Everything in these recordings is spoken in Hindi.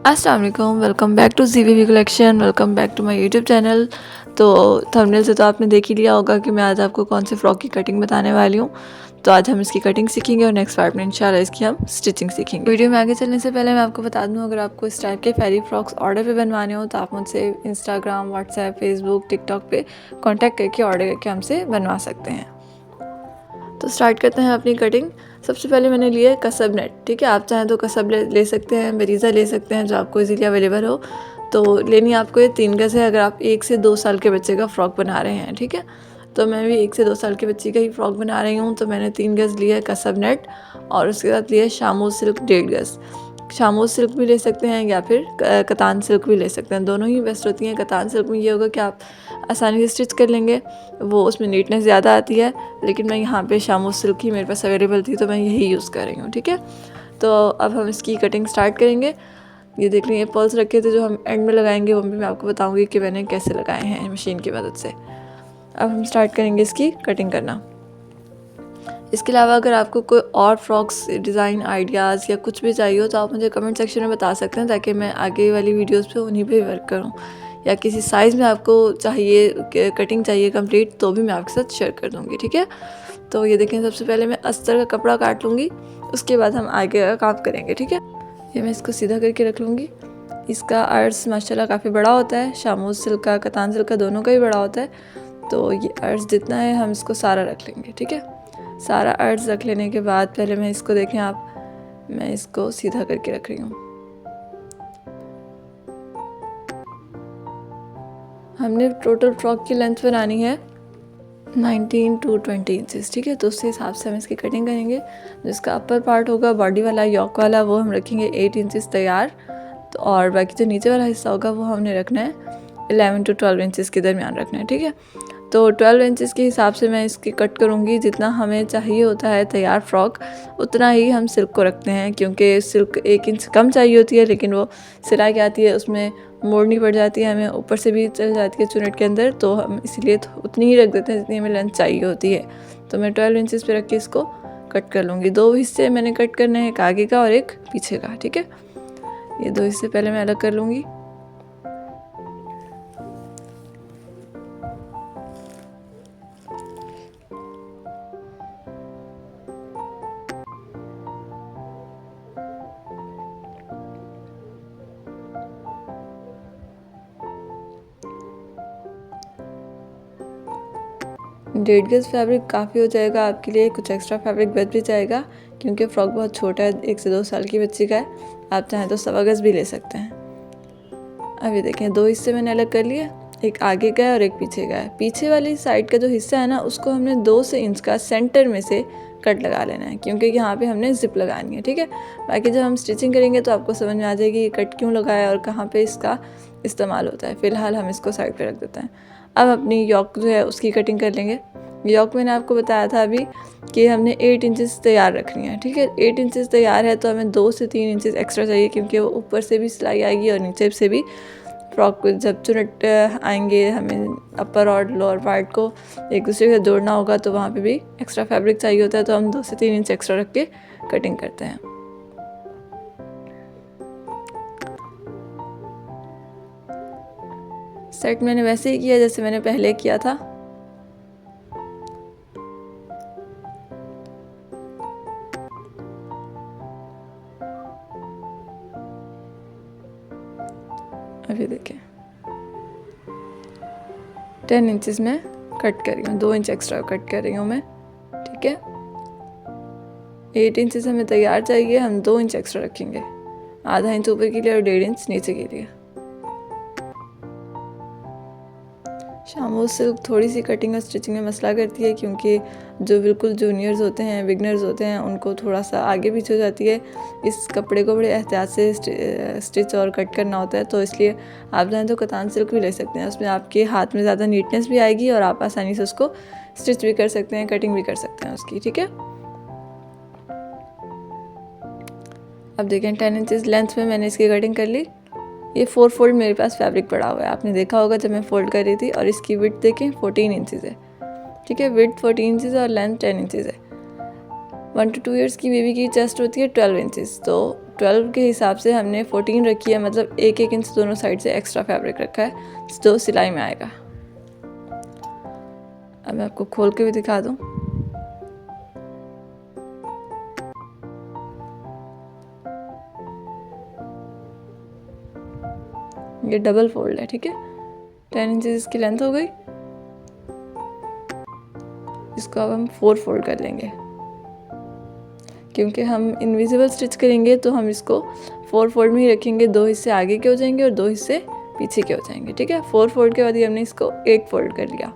अस्सलाम वालेकुम, welcome back to ZVV collection, welcome back to my YouTube channel. तो थंबनेल से तो आपने देख ही लिया होगा कि मैं आज आपको कौन से फ़्रॉक की कटिंग बताने वाली हूँ। तो आज हम इसकी कटिंग सीखेंगे और नेक्स्ट पार्ट में इंशाल्लाह इसकी हम स्टिचिंग सीखेंगे। वीडियो में आगे चलने से पहले मैं आपको बता दूँ, अगर आपको इस टाइप के फेरी फ्रॉक्स ऑर्डर पे बनवाने हो तो आप मुझसे इंस्टाग्राम, व्हाट्सएप, फेसबुक, टिकटॉक पे कॉन्टैक्ट करके ऑर्डर करके हमसे बनवा सकते हैं। तो स्टार्ट करते हैं अपनी कटिंग। सबसे पहले मैंने लिया है कसब नेट। ठीक है, आप चाहें तो कसब ले सकते हैं, मरीज़ा ले सकते हैं, जो आपको इजीली अवेलेबल हो। तो लेनी आपको ये 3 गज़ है अगर आप 1 से 2 साल के बच्चे का फ़्रॉक बना रहे हैं। ठीक है, तो मैं भी 1 से 2 साल के बच्ची का ही फ़्रॉक बना रही हूँ। तो मैंने 3 गज़ लिया है कसब नेट और उसके साथ लिया है शामू सिल्क 1.5 गज़। शामू सिल्क भी ले सकते हैं या फिर कतान सिल्क भी ले सकते हैं, दोनों ही बेस्ट होती हैं। कतान सिल्क में ये होगा कि आप आसानी से स्टिच कर लेंगे, वो उसमें नीटनेस ज़्यादा आती है। लेकिन मैं यहाँ पे शामू सिल्क ही मेरे पास अवेलेबल थी तो मैं यही यूज़ कर रही हूँ। ठीक है, तो अब हम इसकी कटिंग स्टार्ट करेंगे। ये देख लें, ये पर्ल्स रखे थे जो हम एंड में लगाएंगे, वो भी मैं आपको बताऊँगी कि मैंने कैसे लगाए हैं मशीन की मदद से। अब हम स्टार्ट करेंगे इसकी कटिंग करना। इसके अलावा अगर आपको कोई और फ्रॉक्स डिज़ाइन आइडियाज़ या कुछ भी चाहिए हो तो आप मुझे कमेंट सेक्शन में बता सकते हैं, ताकि मैं आगे वाली वीडियोस पे उन्हीं पे वर्क करूं। या किसी साइज़ में आपको चाहिए, कटिंग चाहिए कंप्लीट, तो भी मैं आपके साथ शेयर कर दूंगी। ठीक है, तो ये देखें, सबसे पहले मैं अस्तर का कपड़ा काट लूँगी, उसके बाद हम आगे का काम करेंगे। ठीक है, ये मैं इसको सीधा करके रख लूँगी। इसका अर्ज माशाल्लाह काफ़ी बड़ा होता है, शामूज सिल्क का, कतान सिल्क का, दोनों का ही बड़ा होता है। तो ये अर्ज जितना है हम इसको सारा रख लेंगे। ठीक है, सारा अर्ज रख लेने के बाद पहले मैं इसको देखें आप, मैं इसको सीधा करके रख रही हूँ। हमने टोटल फ्रॉक की लेंथ बनानी है 19 to 20 इंचज़। ठीक है, तो उस हिसाब से हम इसकी कटिंग करेंगे। जिसका अपर पार्ट होगा बॉडी वाला, यॉक वाला, वो हम रखेंगे 8 इंचज़ तैयार। तो और बाकी जो नीचे वाला हिस्सा होगा वो हमने रखना है 11 to 12 इंचज़ के दरमियान रखना है। ठीक है, तो 12 इंचज़ के हिसाब से मैं इसकी कट करूँगी। जितना हमें चाहिए होता है तैयार फ्रॉक, उतना ही हम सिल्क को रखते हैं, क्योंकि सिल्क 1 इंच कम चाहिए होती है, लेकिन वो सिलाई क्या आती है उसमें मोड़नी पड़ जाती है, हमें ऊपर से भी चल जाती है चुनट के अंदर, तो हम इसलिए उतनी ही रख देते हैं जितनी हमें लेंथ चाहिए होती है। तो मैं 12 इंचज़ पे रख के इसको कट कर लूँगी। 2 हिस्से मैंने कट करने हैं, एक आगे का और एक पीछे का। ठीक है, ये 2 हिस्से पहले मैं अलग कर लूँगी। डेढ़ गज़ फैब्रिक काफ़ी हो जाएगा आपके लिए, कुछ एक्स्ट्रा फैब्रिक बच भी जाएगा, क्योंकि फ़्रॉक बहुत छोटा है, 1 से 2 साल की बच्ची का है। आप चाहें तो 1.25 गज़ भी ले सकते हैं। अब ये देखें, 2 हिस्से मैंने अलग कर लिए, एक आगे का है और एक पीछे का है। पीछे वाली साइड का जो हिस्सा है ना, उसको हमने 2 से इंच का सेंटर में से कट लगा लेना है, क्योंकि यहाँ पे हमने जिप लगानी है। ठीक है, बाकी जब हम स्टिचिंग करेंगे तो आपको समझ में आ जाएगी ये कट क्यों लगाया और कहाँ पे इसका इस्तेमाल होता है। फ़िलहाल हम इसको साइड पे रख देते हैं। अब अपनी यॉक जो है उसकी कटिंग कर लेंगे। यॉक मैंने आपको बताया था अभी कि हमने 8 इंचज़ तैयार रखनी है। ठीक है, 8 इंचज़ तैयार है तो हमें 2 से 3 इंचज़ एक्स्ट्रा चाहिए, क्योंकि वो ऊपर से भी सिलाई आएगी और नीचे से भी। फ्रॉक को जब चुनट आएंगे, हमें अपर और लोअर पार्ट को एक दूसरे के साथ जोड़ना होगा, तो वहाँ पे भी एक्स्ट्रा फैब्रिक चाहिए होता है। तो हम 2 से 3 इंच एक्स्ट्रा रख के कटिंग करते हैं। सेट मैंने वैसे ही किया जैसे मैंने पहले किया था। अभी देखें, 10 इंचज़ में कट कर रही हूँ, 2 इंच एक्स्ट्रा कट कर रही हूँ मैं। ठीक है, 8 इंचज़ हमें तैयार चाहिए, हम 2 इंच एक्स्ट्रा रखेंगे, आधा इंच ऊपर के लिए और 1.5 इंच नीचे के लिए। शामू सिल्क थोड़ी सी कटिंग और स्टिचिंग में मसला करती है, क्योंकि जो बिल्कुल जूनियर्स होते हैं, बिगनर्स होते हैं, उनको थोड़ा सा आगे पीछे हो जाती है। इस कपड़े को बड़े एहतियात से स्टिच और कट करना होता है, तो इसलिए आप चाहें तो कतान सिल्क भी ले सकते हैं। उसमें आपके हाथ में ज़्यादा नीटनेस भी आएगी और आप आसानी से उसको स्टिच भी कर सकते हैं, कटिंग भी कर सकते हैं उसकी। ठीक है, अब देखें 10 इंचज़ लेंथ में मैंने इसकी कटिंग कर ली। ये 4 फोल्ड मेरे पास फैब्रिक पड़ा हुआ है, आपने देखा होगा जब मैं फोल्ड कर रही थी। और इसकी विड्थ देखें 14 इंचज़ है। ठीक है, विड्थ 14 इंचज़ और लेंथ 10 इंचज़ है। 1 to 2 ईयर्स की बेबी की चेस्ट होती है 12 इंचज़, तो 12 के हिसाब से हमने 14 रखी है, मतलब 1-1 इंच दोनों साइड से एक्स्ट्रा फैब्रिक रखा है जो सिलाई में आएगा। अब मैं आपको खोल के भी दिखा दूँ। ये डबल फोल्ड है, ठीक है। 10 इंचेस इसकी लेंथ हो गई। इसको अब हम 4 फोल्ड कर लेंगे, क्योंकि हम इनविजिबल स्टिच करेंगे तो हम इसको 4 फोल्ड में ही रखेंगे। 2 हिस्से आगे के हो जाएंगे और 2 हिस्से पीछे के हो जाएंगे, ठीक है। 4 फोल्ड के बाद ही हमने इसको 1 फोल्ड कर लिया।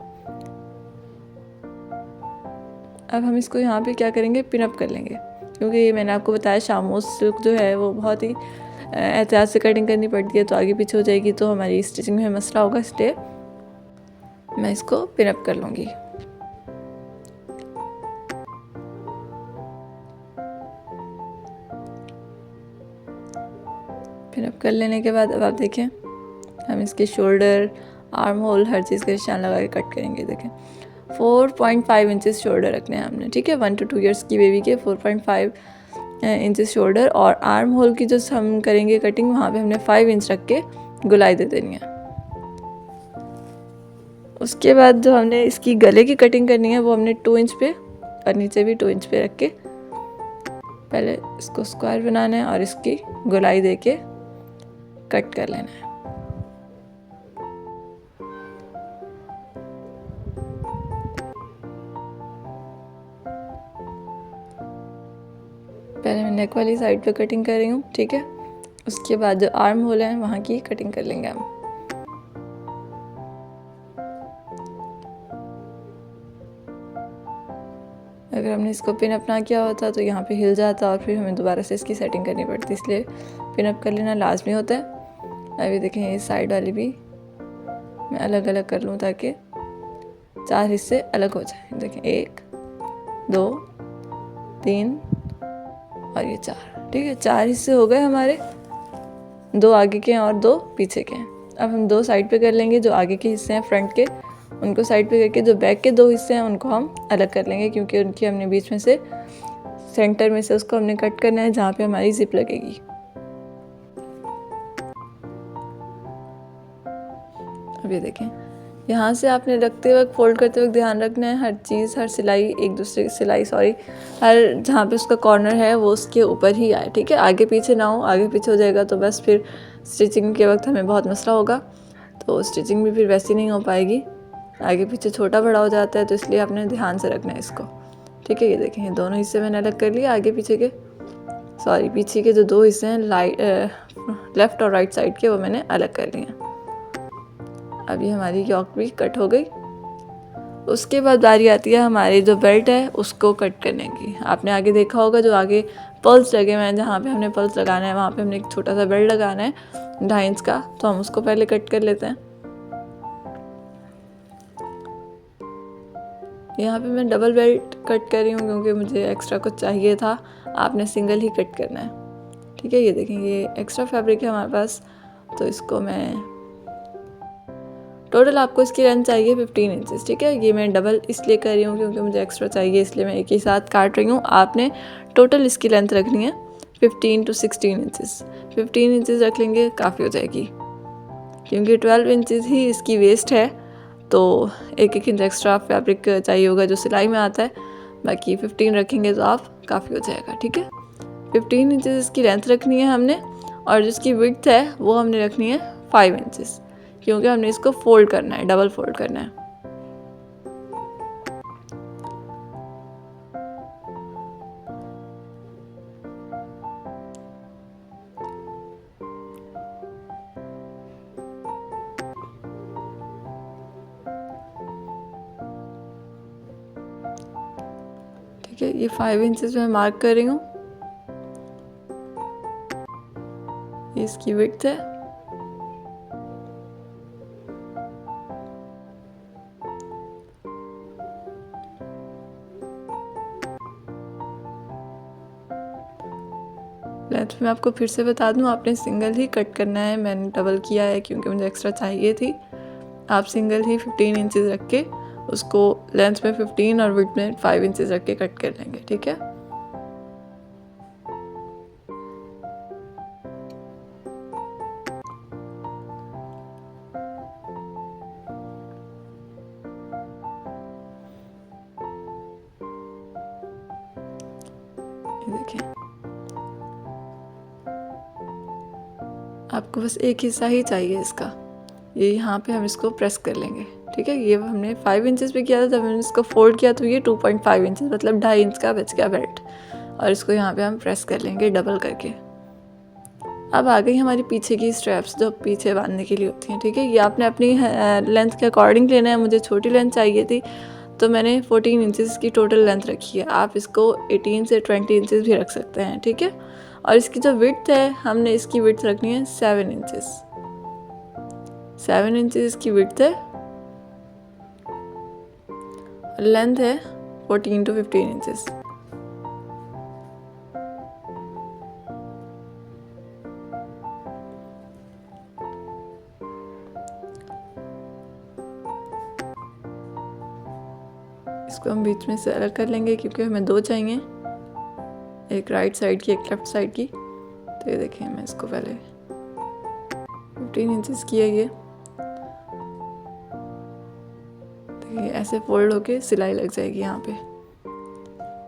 अब हम इसको यहाँ पे क्या करेंगे, पिन अप कर लेंगे, क्योंकि ये मैंने आपको बताया शामोस सिल्क जो है वो बहुत ही एहतियात से कटिंग करनी पड़ती है, तो आगे पीछे हो जाएगी तो हमारी स्टिचिंग में मसला होगा, इसलिए मैं इसको पिन अप कर लूँगी। पिन अप कर लेने के बाद अब आप देखें, हम इसके शोल्डर, आर्म होल, हर चीज़ का निशान लगा के कट करेंगे। देखें 4.5 इंचेस शोल्डर रखने हैं हमने, ठीक है। 1 to 2 ईयर्स की बेबी के 4.5 इंचेस शोल्डर, और आर्म होल की जो हम करेंगे कटिंग, वहाँ पे हमने 5 इंच रख के गुलाई दे देनी है। उसके बाद जो हमने इसकी गले की कटिंग करनी है वो हमने 2 इंच पे और नीचे भी 2 इंच पे रख के पहले इसको स्क्वायर बनाना है और इसकी गुलाई दे के कट कर लेना है। पहले मैं नेक वाली साइड पे कटिंग कर रही हूँ, ठीक है। उसके बाद जो आर्म होल है वहाँ की कटिंग कर लेंगे हम। अगर हमने इसको पिन अप ना किया होता तो यहाँ पे हिल जाता और फिर हमें दोबारा से इसकी सेटिंग करनी पड़ती, इसलिए पिन अप कर लेना लाजमी होता है। अभी देखें ये साइड वाली भी मैं अलग अलग कर लूँ ताकि 4 हिस्से अलग हो जाए। देखें 1 2 3 और ये 4, ठीक है। 4 हिस्से हो गए हमारे, 2 आगे के हैं और 2 पीछे के हैं। अब हम 2 साइड पे कर लेंगे। जो आगे के हिस्से हैं फ्रंट के, उनको साइड पे करके जो बैक के 2 हिस्से हैं उनको हम अलग कर लेंगे, क्योंकि उनकी हमने बीच में से, सेंटर में से उसको हमने कट करना है जहाँ पे हमारी जिप लगेगी। अब ये देखें, यहाँ से आपने रखते वक्त, फोल्ड करते वक्त ध्यान रखना है हर चीज़, हर सिलाई एक दूसरे की सिलाई, हर जहाँ पे उसका कॉर्नर है वो उसके ऊपर ही आए, ठीक है। आगे पीछे ना हो, आगे पीछे हो जाएगा तो बस फिर स्टिचिंग के वक्त हमें बहुत मसला होगा, तो स्टिचिंग भी फिर वैसी नहीं हो पाएगी। आगे पीछे छोटा बड़ा हो जाता है, तो इसलिए आपने ध्यान से रखना है इसको, ठीक है। ये देखें, ये दोनों हिस्से मैंने अलग कर लिए, आगे पीछे के, पीछे के जो 2 हिस्से हैं लेफ़्ट और राइट साइड के, वो मैंने अलग कर लिए हैं। अभी हमारी यॉक भी कट हो गई। उसके बाद बारी आती है हमारी जो बेल्ट है उसको कट करने की। आपने आगे देखा होगा जो आगे पल्स लगे हुए हैं, जहाँ पे हमने पल्स लगाना है वहाँ पे हमने एक छोटा सा बेल्ट लगाना है 2.5 इंच का, तो हम उसको पहले कट कर लेते हैं। यहाँ पे मैं डबल बेल्ट कट कर रही हूँ क्योंकि मुझे एक्स्ट्रा कुछ चाहिए था, आपने सिंगल ही कट करना है, ठीक है। ये देखें, ये एक्स्ट्रा फैब्रिक है हमारे पास, तो इसको मैं टोटल, आपको इसकी लेंथ चाहिए 15 इंचेस, ठीक है। ये मैं डबल इसलिए कर रही हूँ क्योंकि मुझे एक्स्ट्रा चाहिए, इसलिए मैं एक ही साथ काट रही हूँ। आपने टोटल इसकी लेंथ रखनी है 15 to 16 इंचेस। 15 इंचेस रख लेंगे काफ़ी हो जाएगी, क्योंकि 12 इंचेस ही इसकी वेस्ट है, तो 1-1 इंच एक्स्ट्रा फैब्रिक चाहिए होगा जो सिलाई में आता है। बाकी 15 रखेंगे तो आप काफ़ी हो जाएगा, ठीक है। 15 इंचेस इसकी लेंथ रखनी है हमने, और जिसकी विड्थ है वो हमने रखनी है 5 इंचेस, क्योंकि हमने इसको फोल्ड करना है, डबल फोल्ड करना है। ठीक है, ये 5 इंचेस मैं मार्क कर रही हूँ, ये इसकी विड्थ है। लेंथ में आपको फिर से बता दूं, आपने सिंगल ही कट करना है, मैंने डबल किया है क्योंकि मुझे एक्स्ट्रा चाहिए थी। आप सिंगल ही 15 इंचेस रख के उसको लेंथ में 15 और विड्थ में 5 इंचेस रख के कट कर लेंगे, ठीक है। ये देखें, आपको बस एक हिस्सा ही चाहिए इसका। ये यहाँ पे हम इसको प्रेस कर लेंगे, ठीक है। ये हमने 5 इंचेस पे किया था, जब हमने इसको फोल्ड किया तो ये 2.5 इंचेस मतलब 2.5 इंच का बच गया बेल्ट। और इसको यहाँ पे हम प्रेस कर लेंगे डबल करके। अब आ गई हमारी पीछे की स्ट्रैप्स, जो पीछे बांधने के लिए होती हैं, ठीक है। ये आपने अपनी लेंथ के अकॉर्डिंग लेना है। मुझे छोटी लेंथ चाहिए थी तो मैंने 14 इंचेस की टोटल लेंथ रखी है। आप इसको 18 से 20 इंचेस भी रख सकते हैं, ठीक है। और इसकी जो विड्थ है, हमने इसकी विड्थ रखनी है 7 इंचेस। 7 इंचेस इसकी विड्थ है, लेंथ है 14 to 15 इंचेस। इसको हम बीच में से अलग कर लेंगे क्योंकि हमें 2 चाहिए, एक राइट साइड की एक लेफ्ट साइड की। तो ये देखिए, मैं इसको पहले 15 इंचेस की है ये, तो ये ऐसे फोल्ड होके सिलाई लग जाएगी यहाँ पे।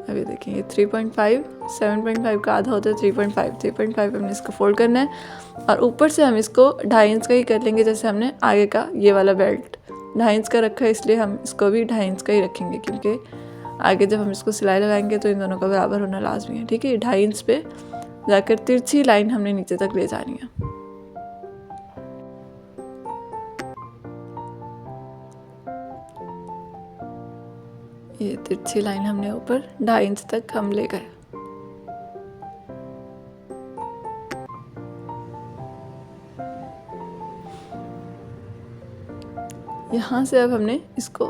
अभी देखिए, ये 3.5 7.5 का आधा होता है 3.5 हमने इसको फोल्ड करना है। और ऊपर से हम इसको 2.5 इंच का ही कर लेंगे, जैसे हमने आगे का ये वाला बेल्ट 2.5 इंच का रखा है, इसलिए हम इसको भी 2.5 इंच का ही रखेंगे, क्योंकि आगे जब हम इसको सिलाई लगाएंगे तो इन दोनों का बराबर होना लाजमी है, ठीक है। 2.5 इंच पे जाकर तिरछी लाइन हमने नीचे तक ले जानी है। ये तिरछी लाइन हमने ऊपर 2.5 इंच तक हम ले गए। यहाँ से अब हमने इसको,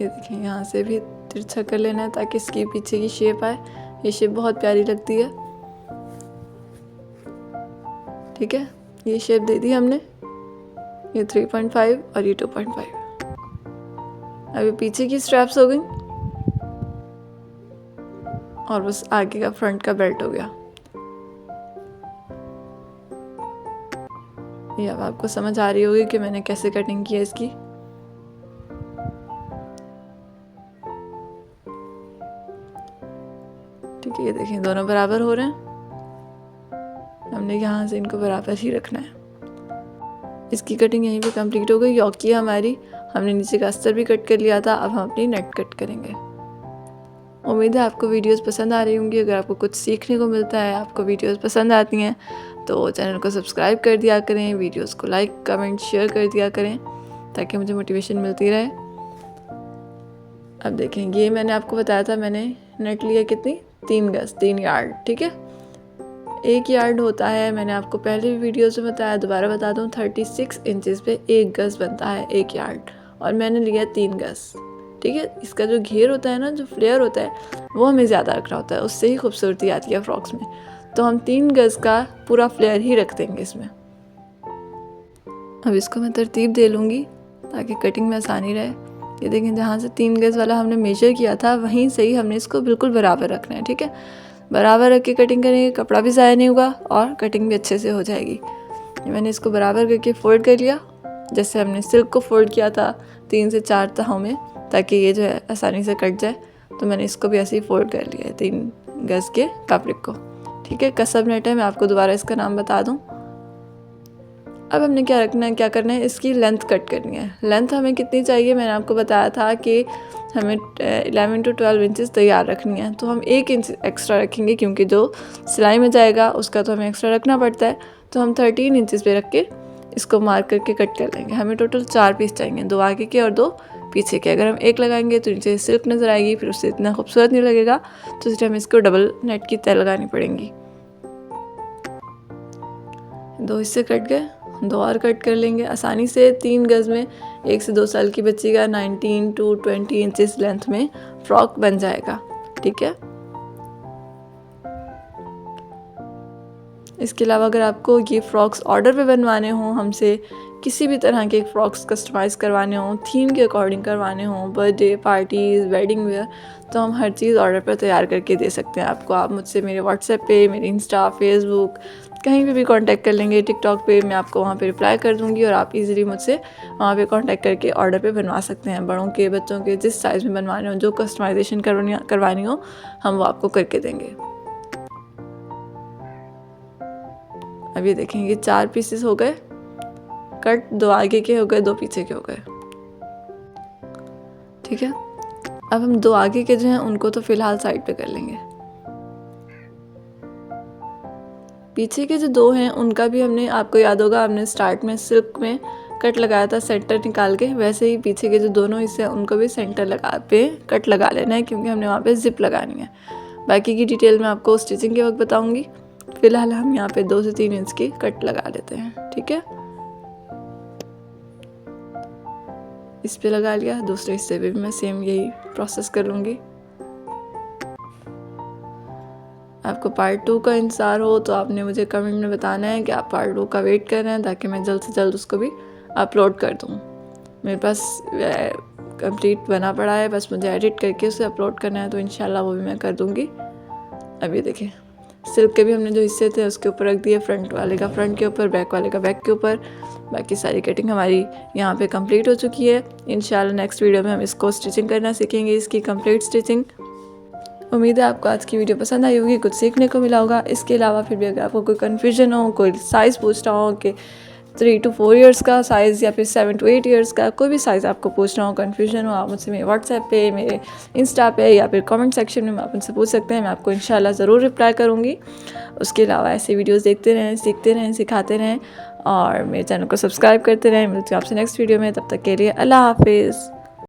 ये देखिए, यहाँ से भी तिरछा कर लेना है ताकि इसकी पीछे की शेप आए। ये शेप बहुत प्यारी लगती है, ठीक है। ये शेप दे दी हमने, ये 3.5 और ये 2.5। अभी पीछे की स्ट्रैप्स हो गई और बस आगे का फ्रंट का बेल्ट हो गया। ये अब आपको समझ आ रही होगी कि मैंने कैसे कटिंग की है इसकी। ठीक है, ये देखें, दोनों बराबर हो रहे हैं। हमने यहाँ से इनको बराबर ही रखना है। इसकी कटिंग यहीं पे कंप्लीट हो गई। योकी हमारी, हमने नीचे का अस्तर भी कट कर लिया था। अब हम अपनी नेट कट करेंगे। उम्मीद है आपको वीडियोस पसंद आ रही होंगी। अगर आपको कुछ सीखने को मिलता है, आपको वीडियोस पसंद आती हैं, तो चैनल को सब्सक्राइब कर दिया करें, वीडियोस को लाइक कमेंट शेयर कर दिया करें ताकि मुझे मोटिवेशन मिलती रहे। अब देखें, ये मैंने आपको बताया था, मैंने नेट लिया कितनी, 3 गज 3 यार्ड, ठीक है। 1 यार्ड होता है, मैंने आपको पहले भी वीडियोस में बताया, दोबारा बता दूं, 36 इंचेस पे 1 गज बनता है 1 यार्ड, और मैंने लिया 3 गज, ठीक है। इसका जो घेर होता है ना, जो फ्लेयर होता है, वो हमें ज़्यादा रखना होता है, उससे ही खूबसूरती आती है फ्रॉक्स में। तो हम 3 गज का पूरा फ्लेयर ही रख देंगे इसमें। अब इसको मैं तरतीब दे लूँगी ताकि कटिंग में आसानी रहे। ये देखें, जहाँ से 3 गज वाला हमने मेजर किया था, वहीं से ही हमने इसको बिल्कुल बराबर रखना है, ठीक है। बराबर रख के कटिंग करेंगे, कपड़ा भी ज़ाया नहीं होगा और कटिंग भी अच्छे से हो जाएगी। मैंने इसको बराबर करके फ़ोल्ड कर लिया, जैसे हमने सिल्क को फ़ोल्ड किया था 3 से 4 तहों में, ताकि ये जो है आसानी से कट जाए। तो मैंने इसको भी ऐसे ही फ़ोल्ड कर लिया है 3 गज के फैब्रिक को, ठीक है। कसब नेट है, मैं आपको दोबारा इसका नाम बता दूँ। अब हमने क्या करना है, इसकी लेंथ कट करनी है। लेंथ हमें कितनी चाहिए, मैंने आपको बताया था कि हमें 11 to 12 इंचेस तैयार रखनी है। तो हम 1 इंच एक्स्ट्रा रखेंगे, क्योंकि जो सिलाई में जाएगा उसका तो हमें एक्स्ट्रा रखना पड़ता है। तो हम 13 इंचेस पे रख के इसको मार्क करके कट कर लेंगे। हमें टोटल 4 पीस चाहिए, 2 आगे के और 2 पीछे के। अगर हम 1 लगाएंगे तो नीचे सिल्क नज़र आएगी, फिर उससे इतना खूबसूरत नहीं लगेगा, तो इसलिए हमें इसको डबल नेट की तय लगानी पड़ेंगी। 2 हिस्से कट गए, 2 और कट कर लेंगे आसानी से। 3 गज में 1 से 2 साल की बच्ची का 19 to 20 इंचेस लेंथ में फ्रॉक बन जाएगा, ठीक है। इसके अलावा अगर आपको ये फ्रॉक्स ऑर्डर पे बनवाने हों हमसे, किसी भी तरह के फ्रॉक्स कस्टमाइज़ करवाने हों, थीम के अकॉर्डिंग करवाने हों, बर्थडे पार्टीज़, वेडिंग वेयर, तो हम हर चीज़ ऑर्डर पर तैयार करके दे सकते हैं आपको। आप मुझसे मेरे व्हाट्सएप पे, मेरे इंस्टा, फेसबुक, कहीं पे भी कांटेक्ट कर लेंगे। टिकटॉक पे मैं आपको वहाँ पे रिप्लाई कर दूँगी और आप इजीली मुझसे वहाँ पे कांटेक्ट करके ऑर्डर पे बनवा सकते हैं। बड़ों के, बच्चों के, जिस साइज़ में बनवाने हो, जो कस्टमाइजेशन करवानी हो, हम वो आपको करके देंगे। अब ये देखेंगे 4 पीसेस हो गए कट, 2 आगे के हो गए, 2 पीछे के हो गए। ठीक है, अब हम 2 आगे के जो हैं उनको तो फ़िलहाल साइड पे कर लेंगे। पीछे के जो 2 हैं उनका भी हमने, आपको याद होगा हमने स्टार्ट में सिल्क में कट लगाया था सेंटर निकाल के, वैसे ही पीछे के जो दोनों हिस्से हैं उनको भी सेंटर लगा पे कट लगा लेना है, क्योंकि हमने वहाँ पे जिप लगानी है। बाकी की डिटेल मैं आपको स्टिचिंग के वक्त बताऊँगी। फ़िलहाल हम यहाँ पे 2 से 3 इंच की कट लगा लेते हैं। ठीक है, इस पे लगा लिया, दूसरे हिस्से पे भी मैं सेम यही प्रोसेस कर लूँगी। आपको पार्ट 2 का इंतज़ार हो तो आपने मुझे कमेंट में बताना है कि आप पार्ट 2 का वेट कर रहे हैं, ताकि मैं जल्द से जल्द उसको भी अपलोड कर दूँ। मेरे पास कंप्लीट बना पड़ा है, बस मुझे एडिट करके उसे अपलोड करना है, तो इंशाल्लाह वो भी मैं कर दूँगी। अब ये देखें, सिल्क के भी हमने जो हिस्से थे उसके ऊपर रख दिए, फ्रंट वाले का फ्रंट के ऊपर, बैक वाले का बैक के ऊपर। बाकी सारी कटिंग हमारी यहाँ पे कंप्लीट हो चुकी है। इंशाल्लाह नेक्स्ट वीडियो में हम इसको स्टिचिंग करना सीखेंगे, इसकी कंप्लीट स्टिचिंग। उम्मीद है आपको आज की वीडियो पसंद आई होगी, कुछ सीखने को मिला होगा। इसके अलावा फिर भी अगर आपको कोई कन्फ्यूजन हो, कोई साइज़ पूछना हो कि 3 to 4 ईयर्स का साइज़ या फिर 7 to 8 ईयर्स का, कोई भी साइज़ आपको पूछना हो, कन्फ्यूजन हो, आप मुझसे मेरे व्हाट्सएप पे, मेरे इंस्टा पे या फिर कमेंट सेक्शन में आप मुझसे पूछ सकते हैं। मैं आपको इंशाल्लाह ज़रूर रिप्लाई करूँगी। उसके अलावा ऐसे वीडियोज़ देखते रहें, सीखते रहें, सिखाते रहें और मेरे चैनल को सब्सक्राइब करते रहें। मिलती हूँ आपसे नेक्स्ट वीडियो में, तब तक के लिए अल्लाह हाफिज़।